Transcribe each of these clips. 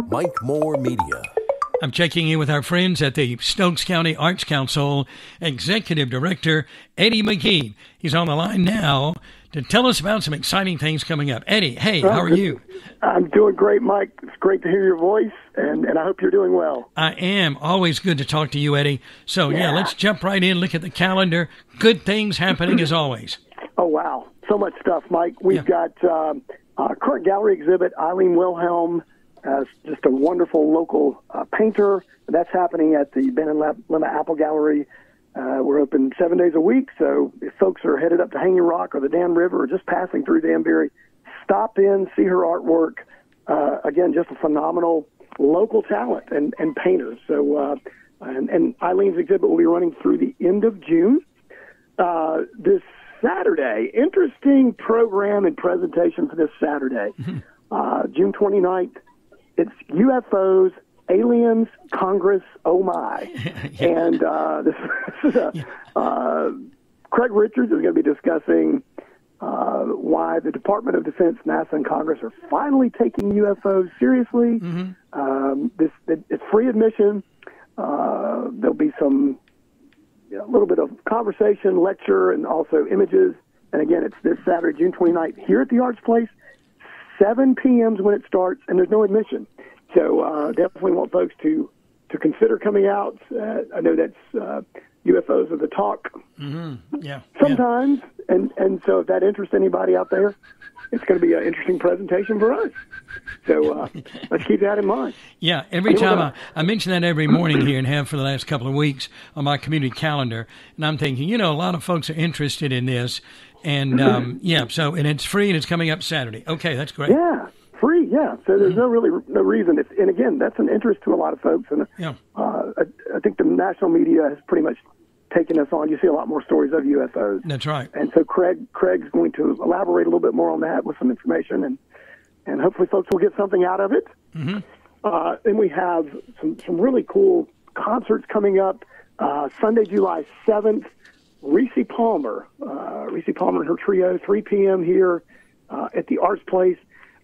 Mike Moore Media. I'm checking in with our friends at the Stokes County Arts Council Executive Director, Eddy McGee. He's on the line now to tell us about some exciting things coming up. Eddy, hey, how are you? I'm doing great, Mike. It's great to hear your voice, and I hope you're doing well. I am. Always good to talk to you, Eddy. So, yeah, let's jump right in, look at the calendar. Good things happening as always. Oh, wow. So much stuff, Mike. We've got a current gallery exhibit, Eileen Wilhelm, just a wonderful local painter. That's happening at the Ben and Lemma Apple Gallery. We're open 7 days a week, so if folks are headed up to Hanging Rock or the Dan River or just passing through Danbury, stop in, see her artwork. Again, just a phenomenal local talent and painter. So, and Eileen's exhibit will be running through the end of June. This Saturday, interesting program and presentation for this Saturday, June 29th. It's UFOs, Aliens, Congress, oh my. And this is Craig Richards is going to be discussing why the Department of Defense, NASA, and Congress are finally taking UFOs seriously. It's free admission. There'll be some a little bit of conversation, lecture, and also images. And again, it's this Saturday, June 29th, here at the Arts Place. 7 p.m. is when it starts, and there's no admission. So definitely want folks to consider coming out. I know that's UFOs are the talk sometimes, and so if that interests anybody out there, it's going to be an interesting presentation for us. So let's keep that in mind. Yeah, every time I mention that every morning here and have for the last couple of weeks on my community calendar, and I'm thinking, a lot of folks are interested in this, and so and it's free and it's coming up Saturday. Okay, that's great. Yeah, free. Yeah, so there's no reason. And again, that's an interest to a lot of folks, and I think the national media has pretty much taken us on. You see a lot more stories of UFOs. That's right. And so Craig's going to elaborate a little bit more on that with some information, and hopefully folks will get something out of it. Then we have some really cool concerts coming up. Sunday, July 7th, Rissi Palmer and her trio, 3 p.m. here at the Arts Place.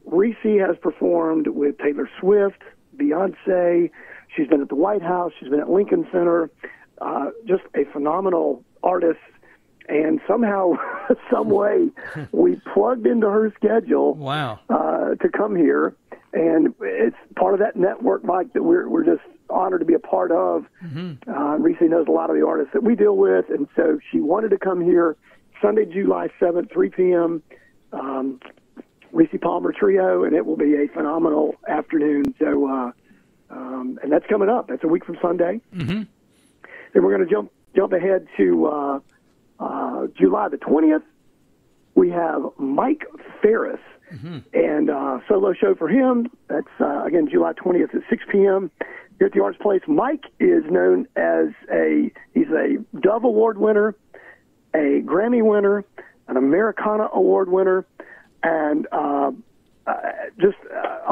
Rissi has performed with Taylor Swift, Beyonce. She's been at the White House. She's been at Lincoln Center. Just a phenomenal artist. And somehow, some way, we plugged into her schedule to come here. And it's part of that network, Mike, that we're just honored to be a part of. Rissi knows a lot of the artists that we deal with, and so she wanted to come here Sunday, July 7th, 3 p.m., Rissi Palmer Trio, and it will be a phenomenal afternoon. So, and that's coming up. That's a week from Sunday. Then we're going to jump ahead to July the 20th. We have Mike Farris. And solo show for him. That's, again, July 20th at 6 p.m. here at the Arts Place. Mike is known as he's a Dove Award winner, a Grammy winner, an Americana Award winner, and oh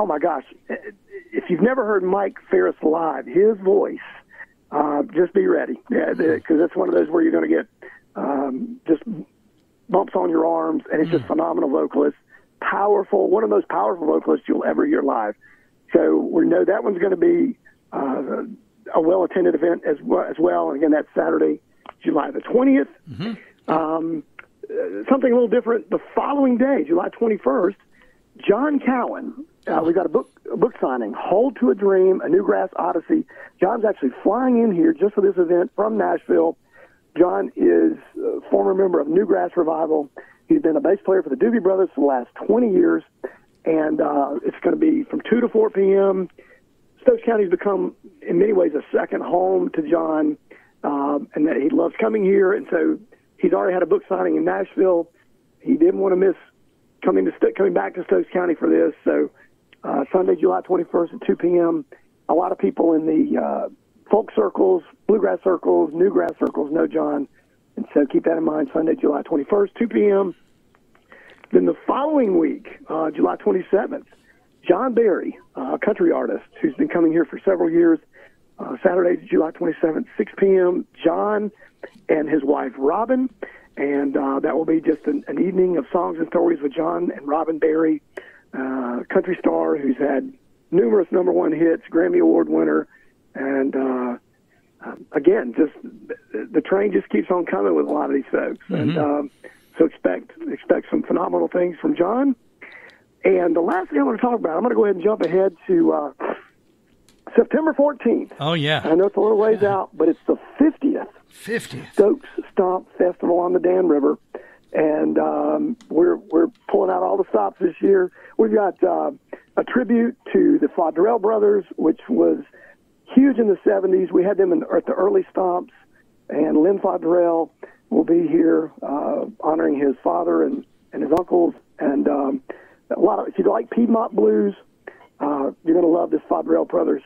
my gosh, if you've never heard Mike Farris live, his voice, just be ready. Because that's one of those where you're going to get just bumps on your arms, and it's just phenomenal vocalist. Powerful, one of the most powerful vocalists you'll ever hear live. So we know that one's going to be a well-attended event as well. And again, that's Saturday, July the 20th. Something a little different. The following day, July 21st, John Cowan. We've got a book signing, Hold to a Dream, A Newgrass Odyssey. John's actually flying in here just for this event from Nashville. John is a former member of Newgrass Revival. He's been a bass player for the Doobie Brothers for the last 20 years, and it's going to be from 2 to 4 p.m. Stokes County's become, in many ways, a second home to John, and that he loves coming here, and so he's already had a book signing in Nashville. He didn't want to miss coming back to Stokes County for this, so Sunday, July 21st at 2 p.m., a lot of people in the folk circles, bluegrass circles, newgrass circles know John. And so keep that in mind, Sunday, July 21st, 2 p.m. Then the following week, July 27th, John Berry, a country artist who's been coming here for several years, Saturday, July 27th, 6 p.m., John and his wife, Robin. And that will be just an evening of songs and stories with John and Robin Berry, country star who's had numerous number one hits, Grammy Award winner, and again, just the train just keeps on coming with a lot of these folks. Mm-hmm. And so expect some phenomenal things from John. And the last thing I want to talk about, I'm going to go ahead and jump ahead to September 14th. Oh, yeah. I know it's a little ways out, but it's the 50th Stokes Stomp Festival on the Dan River. And we're pulling out all the stops this year. We've got a tribute to the Fodrell brothers, which was huge in the 70s. We had them at the early stomps, and Lynn Fodrell will be here honoring his father and his uncles. And if you like Piedmont blues, you're going to love this Fodrell brothers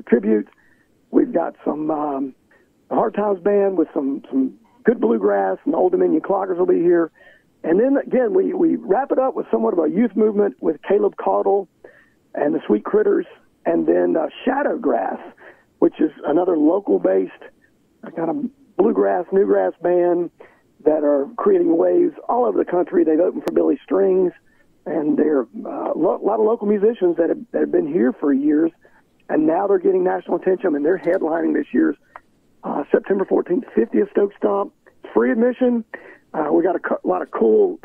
tribute. We've got some Hard Times band with some good bluegrass, and the Old Dominion Cloggers will be here. And then, again, we wrap it up with somewhat of a youth movement with Caleb Caudle and the Sweet Critters, and then Shadowgrass, which is another local-based kind of bluegrass, newgrass band that are creating waves all over the country. They've opened for Billy Strings, and they're a lot of local musicians that have been here for years, and now they're getting national attention, and they're headlining this year's September 14th, 50th Stokes Stomp. Free admission. We got a lot of cool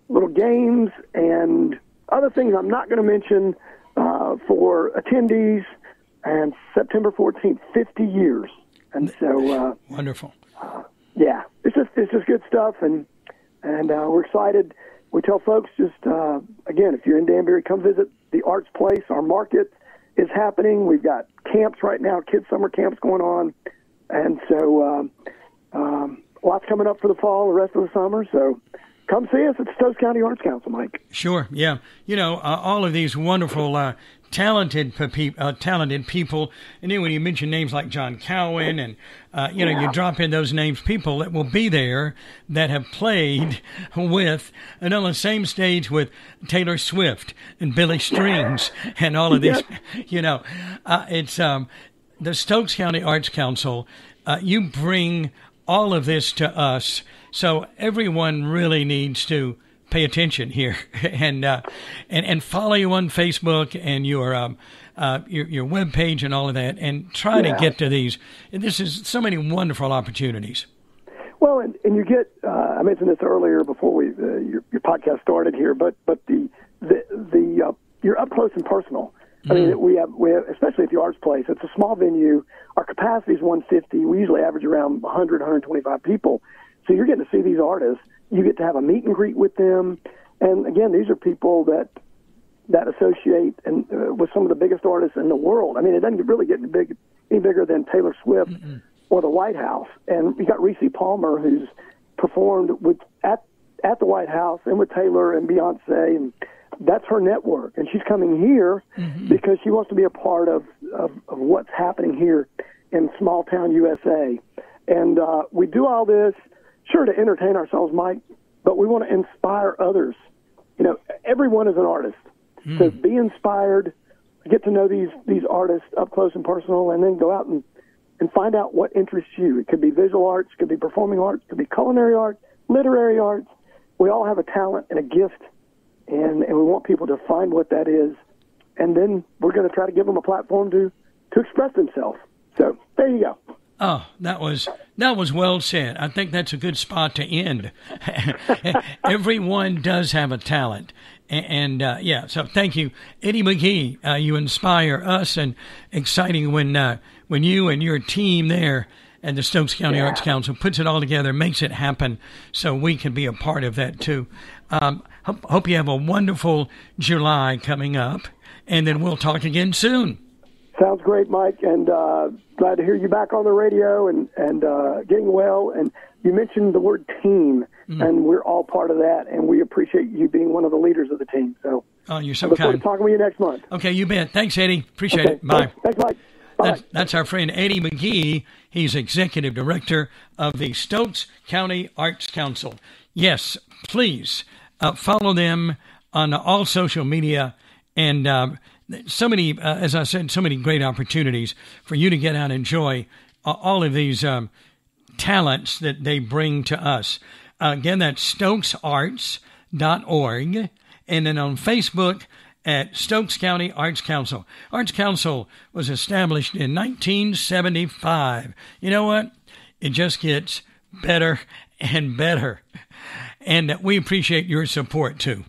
little games and other things I'm not going to mention for attendees. And September 14th, 50 years. And so wonderful. Yeah, it's just good stuff, and we're excited. We tell folks just again, if you're in Danbury, come visit the Arts Place. Our market is happening. We've got camps right now, kids' summer camps going on, and so lots coming up for the fall, the rest of the summer. So come see us at the Stokes County Arts Council, Mike. Sure, yeah. You know, all of these wonderful, talented people, and then when you mention names like John Cowan, and you drop in those names, people that will be there that have played with and on the same stage with Taylor Swift and Billy Strings and all of these. It's the Stokes County Arts Council. You bring all of this to us, so everyone really needs to pay attention here and follow you on Facebook and your webpage and all of that, and try to get to these. And this is so many wonderful opportunities. Well, and you get I mentioned this earlier before your podcast started here, but the you're up close and personal. I mean, we have especially at the Arts Place. It's a small venue. Our capacity is 150. We usually average around 100, 125 people. So you're getting to see these artists. You get to have a meet and greet with them. And again, these are people that associate with some of the biggest artists in the world. I mean, it doesn't really get any bigger than Taylor Swift or the White House. And you got Rissi Palmer, who's performed at the White House and with Taylor and Beyonce, and that's her network. And she's coming here because she wants to be a part of what's happening here in small town USA. And we do all this, sure, to entertain ourselves, Mike, but we want to inspire others. You know, everyone is an artist. So be inspired, get to know these artists up close and personal, and then go out and find out what interests you. It could be visual arts, it could be performing arts, it could be culinary arts, literary arts. We all have a talent and a gift, and we want people to find what that is, and then we're going to try to give them a platform to express themselves. So there you go. Oh, that was well said. I think that's a good spot to end. Everyone does have a talent. And so thank you. Eddy McGee, you inspire us, and exciting when you and your team there at the Stokes County Arts Council puts it all together, makes it happen, so we can be a part of that too. Hope you have a wonderful July coming up, and then we'll talk again soon. Sounds great, Mike, and glad to hear you back on the radio and getting well. And you mentioned the word team, and we're all part of that, and we appreciate you being one of the leaders of the team. So, you're so I look kind. forward to talking with you next month. Okay, you bet. Thanks, Eddy. Appreciate it. Bye. Thanks, Mike. Bye. That's our friend Eddy McGee. He's Executive Director of the Stokes County Arts Council. Yes, please follow them on all social media, and so many, as I said, so many great opportunities for you to get out and enjoy all of these talents that they bring to us. Again, that's stokesarts.org. And then on Facebook at Stokes County Arts Council. Arts Council was established in 1975. You know what? It just gets better and better. And we appreciate your support, too.